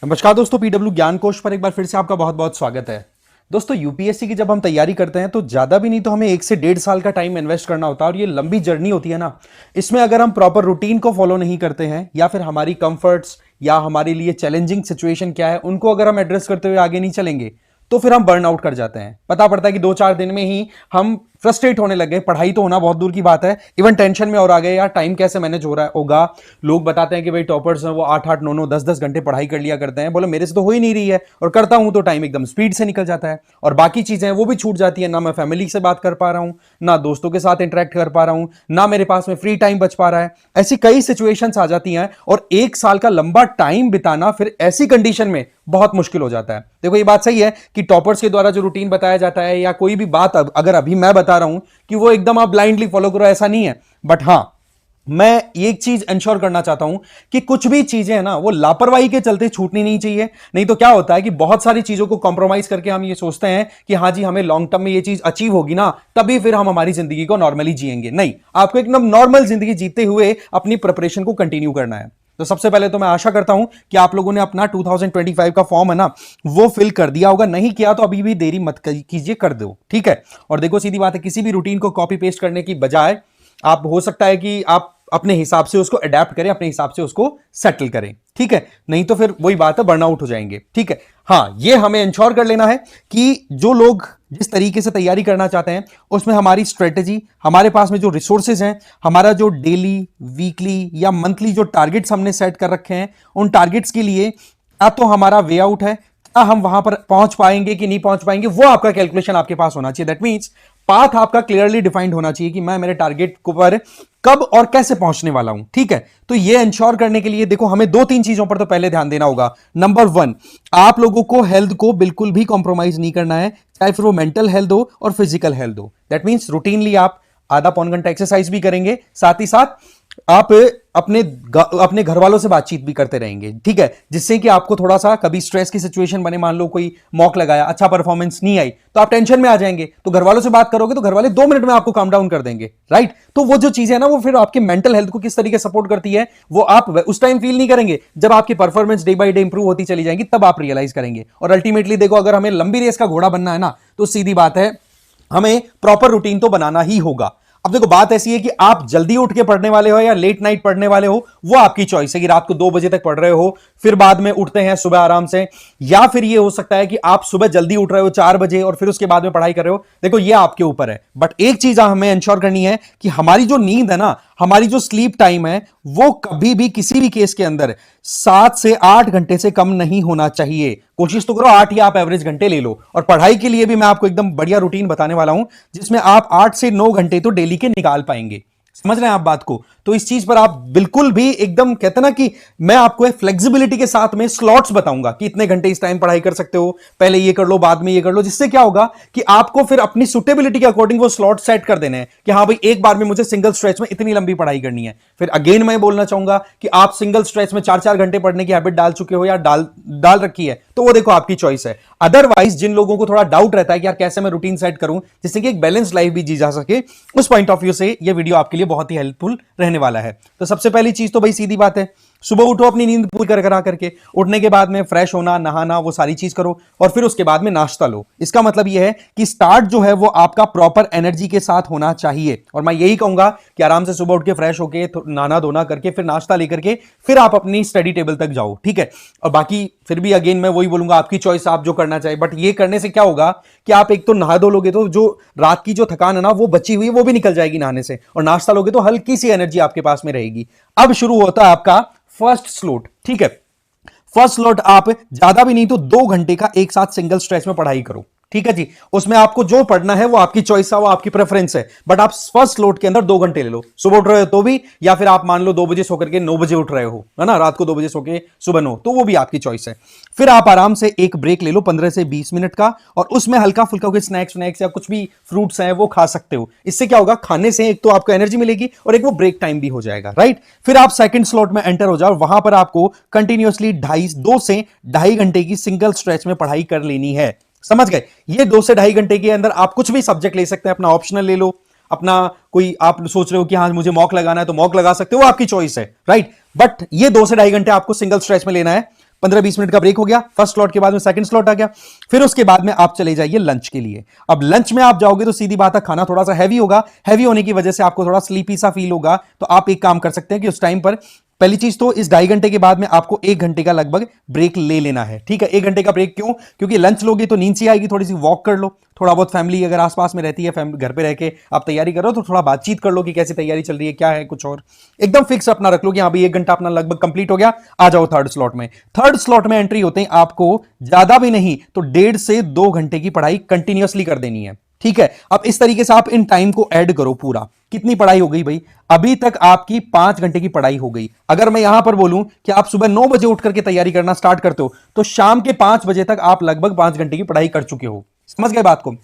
नमस्कार दोस्तों, पीडब्ल्यू ज्ञान कोश पर एक बार फिर से आपका बहुत बहुत स्वागत है। दोस्तों, यूपीएससी की जब हम तैयारी करते हैं तो ज्यादा भी नहीं तो हमें 1 से 1.5 साल का टाइम इन्वेस्ट करना होता है और ये लंबी जर्नी होती है ना। इसमें अगर हम प्रॉपर रूटीन को फॉलो नहीं करते हैं या फिर हमारी कंफर्ट्स या हमारे लिए चैलेंजिंग सिचुएशन क्या है उनको अगर हम एड्रेस करते हुए आगे नहीं चलेंगे तो फिर हम बर्न आउट कर जाते हैं। पता पड़ता है कि 2-4 दिन में ही हम फ्रस्ट्रेट होने लगे। पढ़ाई तो होना बहुत दूर की बात है, इवन टेंशन में और आ गए यार टाइम कैसे मैनेज हो रहा है होगा। लोग बताते हैं कि भाई टॉपर्स हैं वो 8-8 9-9 10-10 घंटे पढ़ाई कर लिया करते हैं। बोले मेरे से तो हो ही नहीं रही है, और करता हूं तो टाइम एकदम स्पीड से निकल जाता है और बाकी चीजें वो भी छूट जाती है। ना मैं फैमिली से बात कर पा रहा हूं, ना दोस्तों के साथ इंटरेक्ट कर पा रहा हूं, ना मेरे पास में फ्री टाइम बच पा रहा है। ऐसी कई सिचुएशंस आ जाती हैं और 1 साल का लंबा टाइम बिताना फिर ऐसी कंडीशन में बहुत मुश्किल हो जाता है। देखो, ये बात सही है कि टॉपर्स के द्वारा जो रूटीन बताया जाता है या कोई भी बात अगर अभी मैं बता रहा हूं कि वो एकदम आप ब्लाइंडली फॉलो करो, ऐसा नहीं है। बट हां, मैं एक चीज इंश्योर करना चाहता हूं कि कुछ भी चीजें हैं ना वो लापरवाही के चलते छूटनी नहीं चाहिए। नहीं तो क्या होता है कि बहुत सारी चीजों को कॉम्प्रोमाइज करके हम ये सोचते हैं कि हाँ जी हमें लॉन्ग टर्म में ये चीज अचीव होगी ना, तभी फिर हम हमारी जिंदगी को नॉर्मली जिएंगे। नहीं, आपको एकदम नॉर्मल जिंदगी जीते हुए अपनी प्रिपरेशन को कंटिन्यू करना है। तो सबसे पहले तो मैं आशा करता हूं कि आप लोगों ने अपना 2025 का फॉर्म है ना वो फिल कर दिया होगा। नहीं किया तो अभी भी देरी मत कीजिए, कर दो, ठीक है। और देखो, सीधी बात है, किसी भी रूटीन को कॉपी पेस्ट करने की बजाय आप हो सकता है कि आप अपने हिसाब से उसको अडेप्ट करें, अपने हिसाब से उसको सेटल करें, ठीक है। नहीं तो फिर वही बात है, बर्नआउट हो जाएंगे, ठीक है। हाँ, ये हमें इंश्योर कर लेना है कि जो लोग जिस तरीके से तैयारी करना चाहते हैं उसमें हमारी स्ट्रेटेजी, हमारे पास में जो रिसोर्सेज हैं, हमारा जो डेली, वीकली या मंथली जो टारगेट्स हमने सेट कर रखे हैं, उन टारगेट्स के लिए या तो हमारा वे आउट है, क्या हम वहां पर पहुंच पाएंगे कि नहीं पहुंच पाएंगे, वो आपका कैलकुलेशन आपके पास होना चाहिए। दैट मीन्स पाथ आपका क्लियरली डिफाइंड होना चाहिए कि मैं मेरे टारगेट पर कब और कैसे पहुंचने वाला हूं, ठीक है। तो ये इंश्योर करने के लिए देखो हमें 2-3 चीजों पर तो पहले ध्यान देना होगा। नंबर 1, आप लोगों को हेल्थ को बिल्कुल भी कॉम्प्रोमाइज नहीं करना है, चाहे फिर वो मेंटल हेल्थ हो और फिजिकल हेल्थ हो। दैट मीन्स रूटीनली आप आधा पौन घंटा एक्सरसाइज भी करेंगे, साथ ही साथ आप अपने घर वालों से बातचीत भी करते रहेंगे, ठीक है। जिससे कि आपको थोड़ा सा कभी स्ट्रेस की सिचुएशन बने, मान लो कोई मॉक लगाया, अच्छा परफॉर्मेंस नहीं आई तो आप टेंशन में आ जाएंगे, तो घर वालों से बात करोगे तो घर वाले 2 मिनट में आपको काम डाउन कर देंगे, राइट। तो वो जो चीजें है ना वो फिर आपके मेंटल हेल्थ को किस तरीके सपोर्ट करती है वो आप उस टाइम फील नहीं करेंगे। जब आपकी performance day by day improve होती चली जाएगी तब आप रियलाइज करेंगे। और अल्टीमेटली देखो, अगर हमें लंबी रेस का घोड़ा बनना है ना तो सीधी बात है, हमें प्रॉपर रूटीन तो बनाना ही होगा। अब देखो, बात ऐसी है कि आप जल्दी उठ के पढ़ने वाले हो या लेट नाइट पढ़ने वाले हो, वो आपकी चॉइस है कि रात को 2 बजे तक पढ़ रहे हो फिर बाद में उठते हैं सुबह आराम से, या फिर ये हो सकता है कि आप सुबह जल्दी उठ रहे हो 4 बजे और फिर उसके बाद में पढ़ाई कर रहे हो। देखो, ये आपके ऊपर है। बट एक चीज हमें इंश्योर करनी है कि हमारी जो नींद है ना, हमारी जो स्लीप टाइम है, वो कभी भी किसी भी केस के अंदर 7 से 8 घंटे से कम नहीं होना चाहिए। कोशिश तो करो 8 ही आप एवरेज घंटे ले लो। और पढ़ाई के लिए भी मैं आपको एकदम बढ़िया रूटीन बताने वाला हूं जिसमें आप 8 से 9 घंटे तो डेली के निकाल पाएंगे। समझ रहे हैं आप बात को? तो इस चीज पर आप बिल्कुल भी एकदम कहते ना कि मैं आपको फ्लेक्सिबिलिटी के साथ में स्लॉट्स बताऊंगा कि इतने घंटे इस टाइम पढ़ाई कर सकते हो, पहले ये कर लो बाद में ये कर लो। जिससे क्या होगा कि आपको फिर अपनी सुटेबिलिटी के अकॉर्डिंग वो स्लॉट सेट कर देने हैं कि हाँ भाई एक बार में मुझे सिंगल स्ट्रेच में इतनी लंबी पढ़ाई करनी है। फिर अगेन मैं बोलना चाहूंगा कि आप सिंगल स्ट्रेच में 4-4 घंटे पढ़ने की हैबिट डाल चुके हो या डाल रखी है तो वो देखो आपकी चॉइस है। अदरवाइज जिन लोगों को थोड़ा डाउट रहता है कि यार कैसे मैं रूटीन सेट करूं जिससे कि एक बैलेंस लाइफ भी जी जा सके, उस पॉइंट ऑफ व्यू से ये वीडियो आपके लिए बहुत ही हेल्पफुल रहने वाला है। तो सबसे पहली चीज तो भाई सीधी बात है, सुबह उठो, अपनी नींद पूरी करा करके उठने के बाद में फ्रेश होना, नहाना, वो सारी चीज करो और फिर उसके बाद में नाश्ता लो। इसका मतलब यह है कि स्टार्ट जो है वो आपका प्रॉपर एनर्जी के साथ होना चाहिए। और मैं यही कहूंगा कि आराम से सुबह उठ के फ्रेश होके नहाना धोना करके फिर नाश्ता लेकर के फिर आप अपनी स्टडी टेबल तक जाओ, ठीक है। और बाकी फिर भी अगेन मैं वही बोलूंगा, आपकी चॉइस, आप जो करना चाहिए। बट ये करने से क्या होगा कि आप एक तो नहा धो लोगे तो जो रात की जो थकान है ना वो बची हुई वो भी निकल जाएगी नहाने से, और नाश्ता लोगे तो हल्की सी एनर्जी आपके पास में रहेगी। अब शुरू होता है आपका फर्स्ट स्लॉट, ठीक है। फर्स्ट स्लॉट आप ज्यादा भी नहीं तो 2 घंटे का एक साथ सिंगल स्ट्रेच में पढ़ाई करो, ठीक है जी। उसमें आपको जो पढ़ना है वो आपकी चॉइस है, वो आपकी प्रेफरेंस है। बट आप फर्स्ट स्लॉट के अंदर 2 घंटे ले लो, सुबह उठ रहे हो तो भी, या फिर आप मान लो 2 बजे सो करके 9 बजे उठ रहे हो, है ना, रात को 2 बजे सो के सुबह 9, तो वो भी आपकी चॉइस है। फिर आप आराम से एक ब्रेक ले लो 15 से 20 मिनट का, और उसमें हल्का फुल्का कोई स्नैक्स या कुछ भी फ्रूट्स हैं वो खा सकते हो। इससे क्या होगा, खाने से एक तो आपको एनर्जी मिलेगी और एक वो ब्रेक टाइम भी हो जाएगा, राइट। फिर आप सेकंड स्लॉट में एंटर हो जाओ, वहां पर आपको कंटिन्यूअसली 2 से 2.5 घंटे की सिंगल स्ट्रेच में पढ़ाई कर लेनी है। समझ गए? ये 2 से 2.5 घंटे के अंदर आप कुछ भी सब्जेक्ट ले सकते हैं, अपना ऑप्शनल ले लो, अपना कोई आप सोच रहे हो कि हाँ मुझे मॉक लगाना है तो मॉक लगा सकते हो, वो आपकी चॉइस है, राइट। बट ये 2 से 2.5 घंटे आपको सिंगल स्ट्रेच में लेना है। 15-20 मिनट का ब्रेक हो गया, फर्स्ट स्लॉट के बाद में सेकंड स्लॉट आ गया। फिर उसके बाद में आप चले जाइए लंच के लिए। अब लंच में आप जाओगे तो सीधी बात है, खाना थोड़ा सा हैवी होगा, हैवी होने की वजह से आपको थोड़ा स्लीपी सा फील होगा। तो आप एक काम कर सकते हैं कि उस टाइम पर पहली चीज तो इस 2.5 घंटे के बाद में आपको 1 घंटे का लगभग ब्रेक ले लेना है, ठीक है। 1 घंटे का ब्रेक क्यों? क्योंकि लंच लोगे तो नींद सी आएगी, थोड़ी सी वॉक कर लो, थोड़ा बहुत फैमिली अगर आसपास में रहती है, फैमिली घर पे रह के आप तैयारी कर रहे हो तो थोड़ा बातचीत कर लो कि कैसी तैयारी चल रही है, क्या है कुछ, और एकदम फिक्स अपना रख लो कि हाँ भाई 1 घंटा अपना लगभग कंप्लीट हो गया, आ जाओ थर्ड स्लॉट में। थर्ड स्लॉट में एंट्री होते हैं आपको ज्यादा भी नहीं तो 1.5 से 2 घंटे की पढ़ाई कंटिन्यूअसली कर देनी है, ठीक है। अब इस तरीके से आप इन टाइम को ऐड करो पूरा, कितनी पढ़ाई हो गई भाई? अभी तक आपकी 5 घंटे की पढ़ाई हो गई। अगर मैं यहां पर बोलूं कि आप सुबह 9 बजे उठ करके तैयारी करना स्टार्ट करते हो तो शाम के 5 बजे तक आप लगभग 5 घंटे की पढ़ाई कर चुके हो। समझ गए बात को?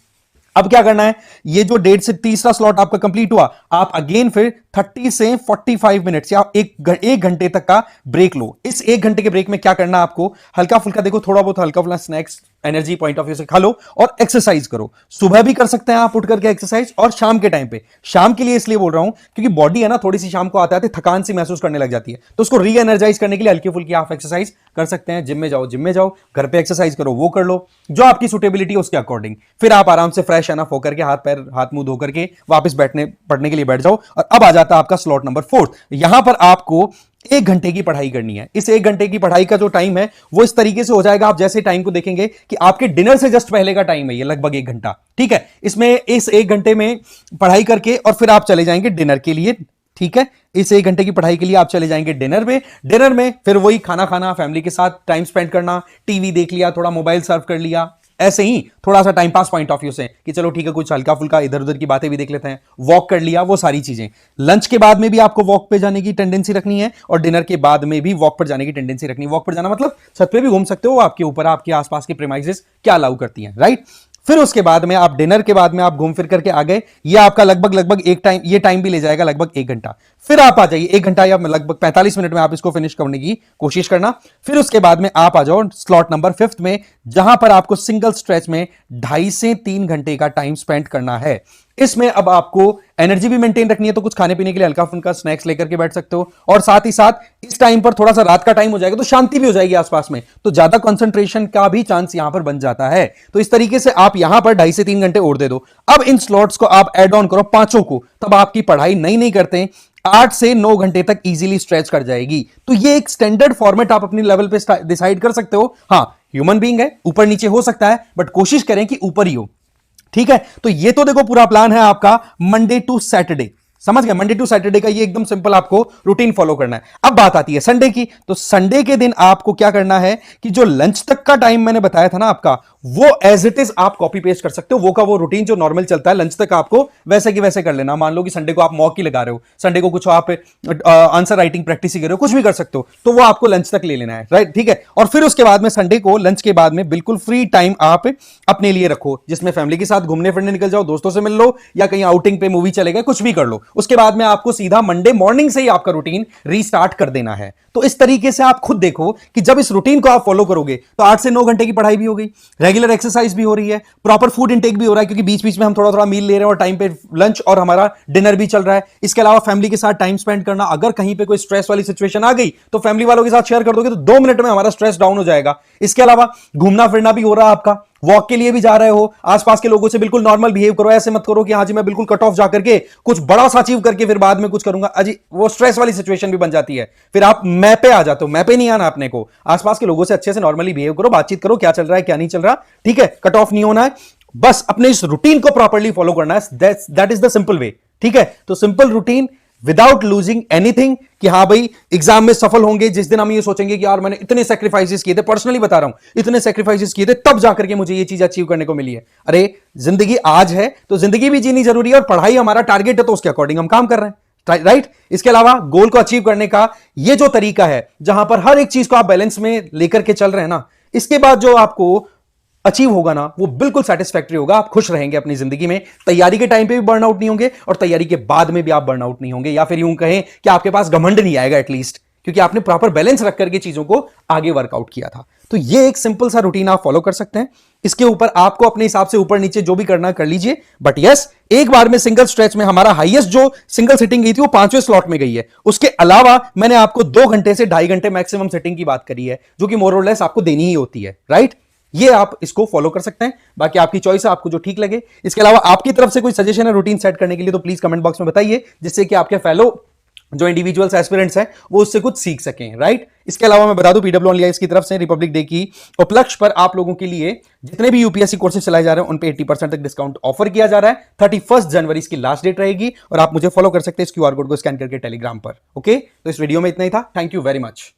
अब क्या करना है, ये जो 1.5 से तीसरा स्लॉट आपका कंप्लीट हुआ, आप अगेन फिर 30 से 45 मिनट या एक घंटे तक का ब्रेक लो। इस 1 घंटे के ब्रेक में क्या करना है आपको, हल्का फुल्का, देखो थोड़ा बहुत हल्का फुल्का snacks energy point of view से खा लो और एक्सरसाइज करो। सुबह भी कर सकते हैं आप उठ करके एक्सरसाइज, और शाम के टाइम पे। शाम के लिए इसलिए बोल रहा हूं क्योंकि बॉडी है ना थोड़ी सी शाम को आते आते थकान सी महसूस करने लग जाती है, तो उसको री एनर्जाइज करने के लिए हल्की फुल्की आप एक्सरसाइज कर सकते हैं। जिम में जाओ, जिम में जाओ, घर पे एक्सरसाइज करो, वो कर लो, जो आपकी सुटेबिलिटी है उसके अकॉर्डिंग। फिर आप आराम से फ्रेश एनफ होकर के हाथ मुंह धो करके वापस बैठने पढ़ने के लिए बैठ जाओ। और अब आ जाता है आपका स्लॉट नंबर 4। यहां पर आपको 1 घंटे की पढ़ाई करनी है। इस 1 घंटे की पढ़ाई का जो टाइम है वो इस तरीके से हो जाएगा, आप जैसे टाइम को देखेंगे कि आपके डिनर से जस्ट पहले का टाइम है ये, लगभग 1 घंटा, ठीक है। इसमें इस 1 घंटे में पढ़ाई करके और फिर आप चले जाएंगे डिनर के लिए, ठीक है। इस 1 घंटे की पढ़ाई के लिए आप चले जाएंगे डिनर में। डिनर में फिर वही खाना खाना, फैमिली के साथ टाइम स्पेंड करना, टीवी देख लिया, थोड़ा मोबाइल सर्व कर लिया, ऐसे ही थोड़ा सा time pass point of view से कि चलो ठीक है कुछ हल्का फुल्का इधर उधर की बातें भी देख लेते हैं, वॉक कर लिया, वो सारी चीजें। लंच के बाद में भी आपको वॉक पे जाने की टेंडेंसी रखनी है और डिनर के बाद में भी वॉक पर जाने की टेंडेंसी रखनी है। वॉक पर जाना मतलब छत पे भी घूम सकते हो, आपके ऊपर आपके आसपास की प्रेमाइसेस क्या अलाउ करती हैं, राइट। फिर उसके बाद में आप डिनर के बाद में आप घूम फिर करके आ गए, ये आपका लगभग एक टाइम, ये टाइम भी ले जाएगा लगभग 1 घंटा। फिर आप आ जाइए 1 घंटा या लगभग 45 मिनट में आप इसको फिनिश करने की कोशिश करना। फिर उसके बाद में आप आ जाओ स्लॉट नंबर 5 में, जहां पर आपको सिंगल स्ट्रेच में 2.5 से 3 घंटे का टाइम स्पेंड करना है। इसमें अब आपको एनर्जी भी मेंटेन रखनी है, तो कुछ खाने पीने के लिए हल्का फुल्का स्नैक्स लेकर के बैठ सकते हो, और साथ ही साथ इस टाइम पर थोड़ा सा रात का टाइम हो जाएगा तो शांति भी हो जाएगी आसपास में, तो ज्यादा कंसंट्रेशन का भी चांस यहां पर बन जाता है। तो इस तरीके से आप यहां पर 2.5 से 3 घंटे और दे दो। अब इन स्लॉट्स को आप ऐड ऑन करो पांचों को, तब आपकी पढ़ाई नहीं करते 8 से 9 घंटे तक इजीली स्ट्रेच कर जाएगी। तो ये एक स्टैंडर्ड फॉर्मेट आप अपने लेवल पे डिसाइड कर सकते हो। हाँ, ह्यूमन बीइंग है, ऊपर नीचे हो सकता है, बट कोशिश करें कि ऊपर ही हो, ठीक है। तो ये तो देखो पूरा प्लान है आपका मंडे टू सैटरडे, समझ गए? मंडे टू सैटरडे का ये एकदम सिंपल आपको रूटीन फॉलो करना है। अब बात आती है संडे की, तो संडे के दिन आपको क्या करना है कि जो लंच तक का टाइम मैंने बताया था ना आपका, वो एज इट इज आप कॉपी पेस्ट कर सकते हो। वो का वो रूटीन जो नॉर्मल चलता है लंच तक आपको वैसे की वैसे कर लेना। मान लो कि संडे को आप मॉक ही लगा रहे हो, संडे को कुछ आप आंसर राइटिंग प्रैक्टिस ही कर रहे हो, कुछ भी कर सकते हो, तो वो आपको लंच तक ले लेना है, राइट, ठीक है। और फिर उसके बाद में संडे को लंच के बाद में बिल्कुल फ्री टाइम आप अपने लिए रखो, जिसमें फैमिली के साथ घूमने फिरने निकल जाओ, दोस्तों से मिल लो, या कहीं आउटिंग पे मूवी चले गए, कुछ भी कर लो। उसके बाद में आपको सीधा मंडे मॉर्निंग से ही आपका रूटीन रीस्टार्ट कर देना है। तो इस तरीके से आप खुद देखो कि जब इस रूटीन को आप फॉलो करोगे तो 8 से 9 घंटे की पढ़ाई भी हो गई, रेगुलर एक्सरसाइज भी हो रही है, प्रॉपर फूड इंटेक भी हो रहा है, क्योंकि बीच बीच में हम थोड़ा थोड़ा मील ले रहे हैं और टाइम पे लंच और हमारा डिनर भी चल रहा है। इसके अलावा फैमिली के साथ टाइम स्पेंड करना, अगर कहीं पे कोई स्ट्रेस वाली सिचुएशन आ गई तो फैमिली वालों के साथ शेयर कर दोगे तो 2 मिनट में हमारा स्ट्रेस डाउन हो जाएगा। इसके अलावा घूमना फिरना भी हो रहा है आपका, वॉक के लिए भी जा रहे हो, आसपास के लोगों से बिल्कुल नॉर्मल बिहेव करो। ऐसे मत करो कि हाँ जी मैं बिल्कुल कट ऑफ जाकर के कुछ बड़ा सा अचीव करके फिर बाद में कुछ करूंगा, अजी वो स्ट्रेस वाली सिचुएशन भी बन जाती है। फिर आप मैं पे आ जाते हो, मैं पे नहीं आना अपने को। आसपास के लोगों से अच्छे से नॉर्मली बिहेव करो, बातचीत करो, क्या चल रहा है क्या नहीं चल रहा, ठीक है। कट ऑफ नहीं होना है, बस अपने इस रूटीन को प्रॉपर्ली फॉलो करना है। That is the simple way, ठीक है। तो simple routine without losing anything, कि हाँ भाई एग्जाम में सफल होंगे जिस दिन हम ये सोचेंगे कि यार मैंने इतने सेक्रीफाइसेस किए थे, पर्सनली बता रहा हूं, इतने सेक्रीफाइसेस किए थे तब जाकर के मुझे ये चीज अचीव करने को मिली है। अरे जिंदगी आज है तो जिंदगी भी जीनी जरूरी है, और पढ़ाई हमारा टारगेट है तो उसके अकॉर्डिंग हम काम कर रहे हैं, राइट। इसके अलावा गोल को अचीव करने का ये जो तरीका है, जहां पर हर एक चीज को आप बैलेंस में लेकर के चल रहे हैं ना, इसके बाद जो आपको अचीव होगा ना वो बिल्कुल सेटिस्फैक्टरी होगा। आप खुश रहेंगे अपनी जिंदगी में, तैयारी के टाइम पे भी बर्नआउट नहीं होंगे और तैयारी के बाद में भी आप बर्नआउट नहीं होंगे, या फिर यूं कहें कि आपके पास घमंड नहीं आएगा एटलीस्ट क्योंकि आपने प्रॉपर बैलेंस रख करके चीजों को आगे वर्कआउट किया था। तो ये एक सिंपल सा रूटीन आप फॉलो कर सकते हैं। इसके ऊपर आपको अपने हिसाब से ऊपर नीचे जो भी करना कर लीजिए, बट यस, एक बार में सिंगल स्ट्रेच में हमारा हाईएस्ट जो सिंगल सिटिंग गई थी वो 5वें स्लॉट में गई है। उसके अलावा मैंने आपको 2 घंटे से 2.5 घंटे मैक्सिमम सिटिंग की बात करी है, जो कि मोर और लेस आपको देनी ही होती है, राइट? ये आप इसको फॉलो कर सकते हैं, बाकी आपकी चॉइस है, आपको जो ठीक लगे। इसके अलावा आपकी तरफ से कोई सजेशन है रूटीन सेट करने के लिए तो प्लीज कमेंट बॉक्स में बताइए, जिससे कि आपके फेलो जो इंडिविजुअल्स एस्पिरेंट्स हैं वो उससे कुछ सीख सकें, राइट? इसके अलावा मैं बता दूं, PWIs की तरफ से रिपब्लिक डे की उपलक्ष्य पर आप लोगों के लिए जितने भी यूपीएससी कोर्सेज चलाए जा रहे हैं उन पे 80% तक डिस्काउंट ऑफर किया जा रहा है। 31 जनवरी इसकी लास्ट डेट रहेगी और आप मुझे फॉलो कर सकते हैं इस क्यूआर कोड को स्कैन करके टेलीग्राम पर। ओके, तो इस वीडियो में इतना ही था। Thank you very much.